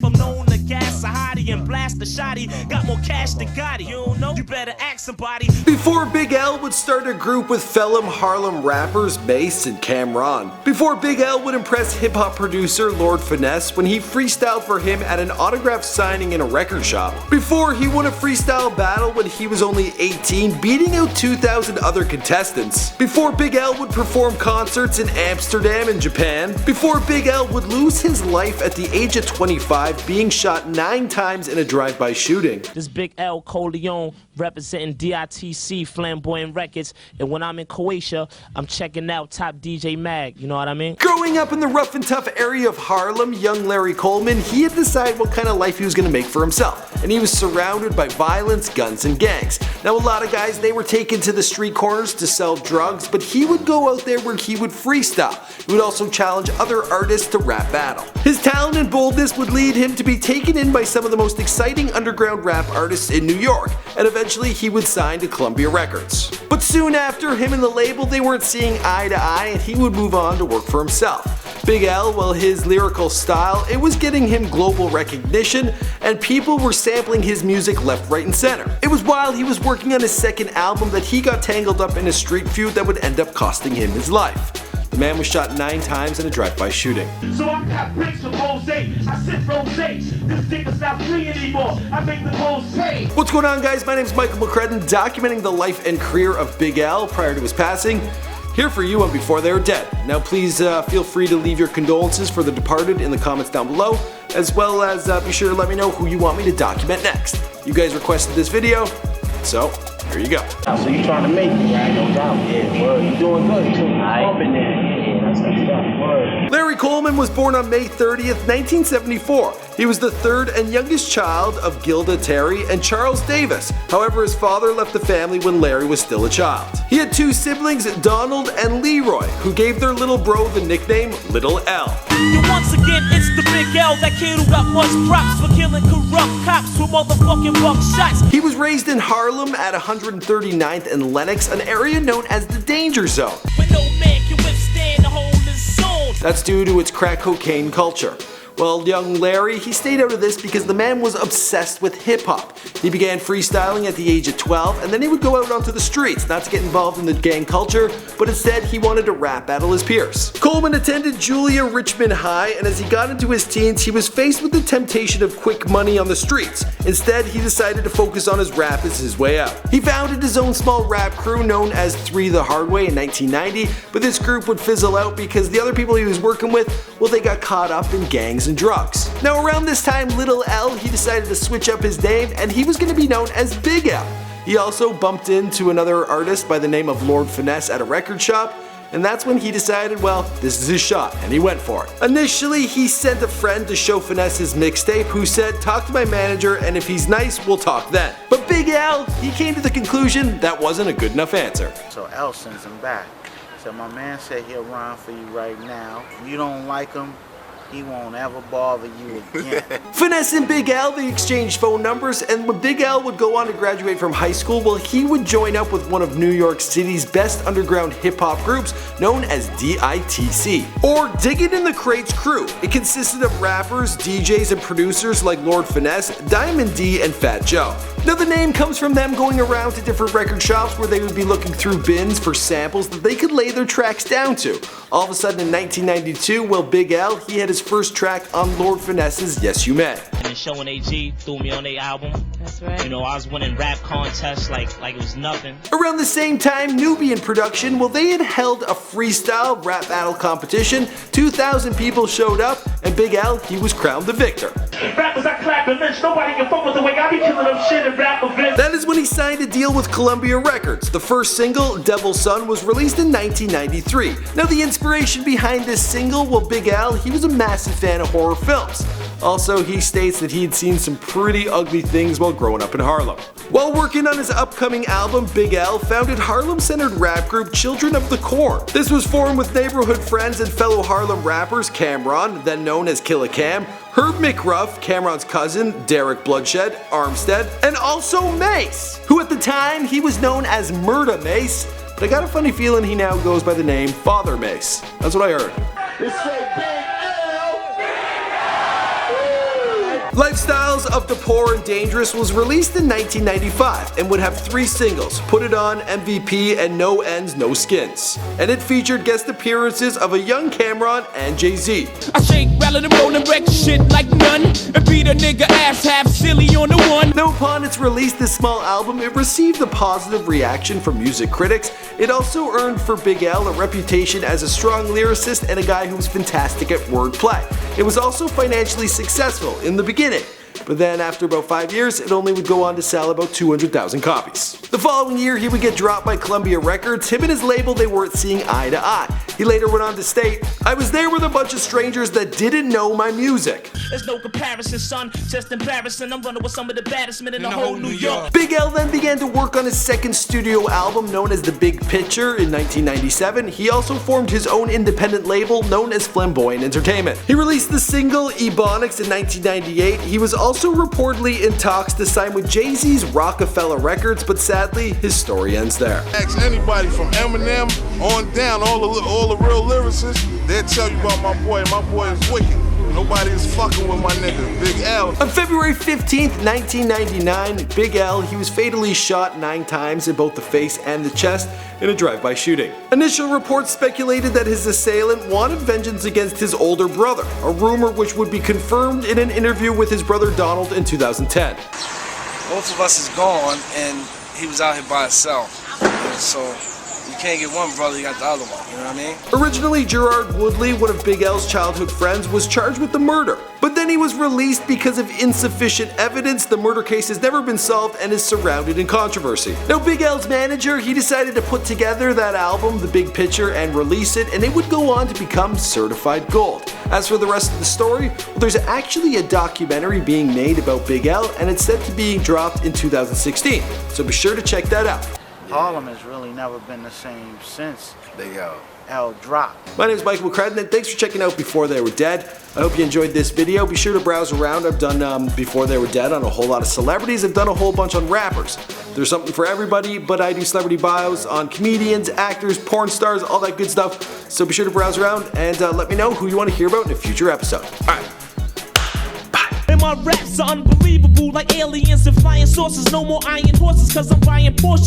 I'm known to gas a hottie and blast a shotty. Got more cash than Gotti. You don't know? You better ask somebody. Before Big L would start a group with fellow Harlem rappers Mace and Cameron. Before Big L would impress hip-hop producer Lord Finesse when he freestyled for him at an autograph signing in a record shop. Before he won a freestyle battle when he was only 18, beating out 2,000 other contestants. Before Big L would perform concerts in Amsterdam and Japan. Before Big L would lose his life at the age of 25, being shot 9 times in a drive-by shooting. This Big L Coleon representing D.I.T.C Flamboyant Records, and when I'm in Croatia, I'm checking out Top DJ Mag, you know what I mean? Growing up in the rough and tough area of Harlem, young Larry Coleman, he had decided what kind of life he was going to make for himself, and he was surrounded by violence, guns, and gangs. Now a lot of guys, they were taken to the street corners to sell drugs, but he would go out there where he would freestyle. He would also challenge other artists to rap battle. His talent and boldness would lead him to be taken in by some of the most exciting underground rap artists in New York, and eventually he would sign to Columbia Records. But soon after, him and the label, they weren't seeing eye to eye, and he would move on to work for himself. Big L, well, his lyrical style, it was getting him global recognition, and people were sampling his music left, right, and center. It was while he was working on his second album that he got tangled up in a street feud that would end up costing him his life. The man was shot 9 times in a drive-by shooting. So I got bricks of rose. I sip rose. This dick is not free anymore. I make the hoes pay. What's going on, guys? My name is Michael McCrudden, documenting the life and career of Big L prior to his passing. Here for you and before they were dead. Now please feel free to leave your condolences for the departed in the comments down below, as well as be sure to let me know who you want me to document next. You guys requested this video, so here you go. So you trying to make me, right? No doubt. Yeah, word. You doing good too. Up in there. Yeah, that's word. Larry Coleman was born on May 30th, 1974. He was the third and youngest child of Gilda Terry and Charles Davis. However, his father left the family when Larry was still a child. He had 2 siblings, Donald and Leroy, who gave their little bro the nickname Little L. And once again, it's the Big L, that kid who got much props for killing corrupt cops with motherfucking buckshots. He was raised in Harlem at 139th and Lenox, an area known as the Danger Zone. When no man can withstand the whole zone. That's due to its crack cocaine culture. Well, young Larry, he stayed out of this because the man was obsessed with hip-hop. He began freestyling at the age of 12, and then he would go out onto the streets, not to get involved in the gang culture, but instead he wanted to rap battle his peers. Coleman attended Julia Richmond High, and as he got into his teens, he was faced with the temptation of quick money on the streets. Instead, he decided to focus on his rap as his way out. He founded his own small rap crew known as 3 the Hard Way in 1990, but this group would fizzle out because the other people he was working with, well, they got caught up in gangs and drugs. Now around this time, Little L, he decided to switch up his name, and he was going to be known as Big L. He also bumped into another artist by the name of Lord Finesse at a record shop, and that's when he decided, well, this is his shot, and he went for it. Initially, he sent a friend to show Finesse his mixtape, who said, talk to my manager, and if he's nice, we'll talk then. But Big L, he came to the conclusion that wasn't a good enough answer. So L sends him back. So my man said he'll rhyme for you right now. If you don't like him, he won't ever bother you again. Finesse and Big L, they exchanged phone numbers, and when Big L would go on to graduate from high school, well, he would join up with one of New York City's best underground hip-hop groups known as D.I.T.C, or Diggin' in the Crates crew. It consisted of rappers, DJs, and producers like Lord Finesse, Diamond D, and Fat Joe. Now the name comes from them going around to different record shops where they would be looking through bins for samples that they could lay their tracks down to. All of a sudden in 1992, well, Big L, he had his first track on Lord Finesse's Yes You May. And showing AG threw me on their album. That's right. You know, I was winning rap contests like it was nothing. Around the same time, Nubian Production, well, they had held a freestyle rap battle competition. 2,000 people showed up, and Big L, he was crowned the victor. Rappers I clap and lynch. Nobody can fuck with the way I be killing them shit and rap events. That is when he signed a deal with Columbia Records. The first single, Devil's Son, was released in 1993. Now the inspiration behind this single, well, Big L, he was a massive fan of horror films. Also, he states that he had seen some pretty ugly things while growing up in Harlem. While working on his upcoming album, Big L founded Harlem-centered rap group Children of the Corn. This was formed with neighborhood friends and fellow Harlem rappers Cameron, then known as Killa Cam, Herb McRuff, Cameron's cousin, Derek Bloodshed, Armstead, and also Mace, who at the time he was known as Murda Mace, but I got a funny feeling he now goes by the name Father Mace. That's what I heard. It's say Big L. Lifestyles of the Poor and Dangerous was released in 1995 and would have 3 singles, Put It On, M.V.P, and No Ends, No Skins. And it featured guest appearances of a young Cameron and Jay-Z. I shake, rattle and roll and wreck shit like none, and beat a nigga ass half silly on the one. Now upon its release, this small album, it received a positive reaction from music critics. It also earned for Big L a reputation as a strong lyricist and a guy who was fantastic at wordplay. It was also financially successful in the beginning, but then after about 5 years, it only would go on to sell about 200,000 copies. The following year, he would get dropped by Columbia Records. Him and his label, they weren't seeing eye to eye. He later went on to state, "I was there with a bunch of strangers that didn't know my music." There's no comparison, son, just embarrassing. I'm running with some of the baddest men in the whole New York. Big L then began to work on his second studio album known as The Big Picture in 1997. He also formed his own independent label known as Flamboyant Entertainment. He released the single Ebonics in 1998. He was also reportedly in talks to sign with Jay-Z's Roc-A-Fella Records, but sadly, his story ends there. Ask anybody from Eminem on down, all the real lyricists, they'll tell you about my boy, and my boy is wicked. Nobody is fucking with my nigga, Big L. On February 15th, 1999, Big L, he was fatally shot 9 times in both the face and the chest in a drive-by shooting. Initial reports speculated that his assailant wanted vengeance against his older brother, a rumor which would be confirmed in an interview with his brother Donald in 2010. Both of us is gone, and he was out here by himself, so you can't get one brother, you got the other one, you know what I mean? Originally, Gerard Woodley, one of Big L's childhood friends, was charged with the murder, but then he was released because of insufficient evidence. The murder case has never been solved and is surrounded in controversy. Now, Big L's manager, he decided to put together that album, The Big Picture, and release it, and it would go on to become certified gold. As for the rest of the story, well, there's actually a documentary being made about Big L, and it's set to be dropped in 2016, so be sure to check that out. Harlem has really never been the same since Big L. L dropped. My name is Michael McCrudden, and thanks for checking out Before They Were Dead. I hope you enjoyed this video. Be sure to browse around. I've done Before They Were Dead on a whole lot of celebrities. I've done a whole bunch on rappers. There's something for everybody, but I do celebrity bios on comedians, actors, porn stars, all that good stuff. So be sure to browse around and let me know who you want to hear about in a future episode. Alright. And my raps are unbelievable, like aliens and flying saucers. No more iron horses, cause I'm buying Porsches.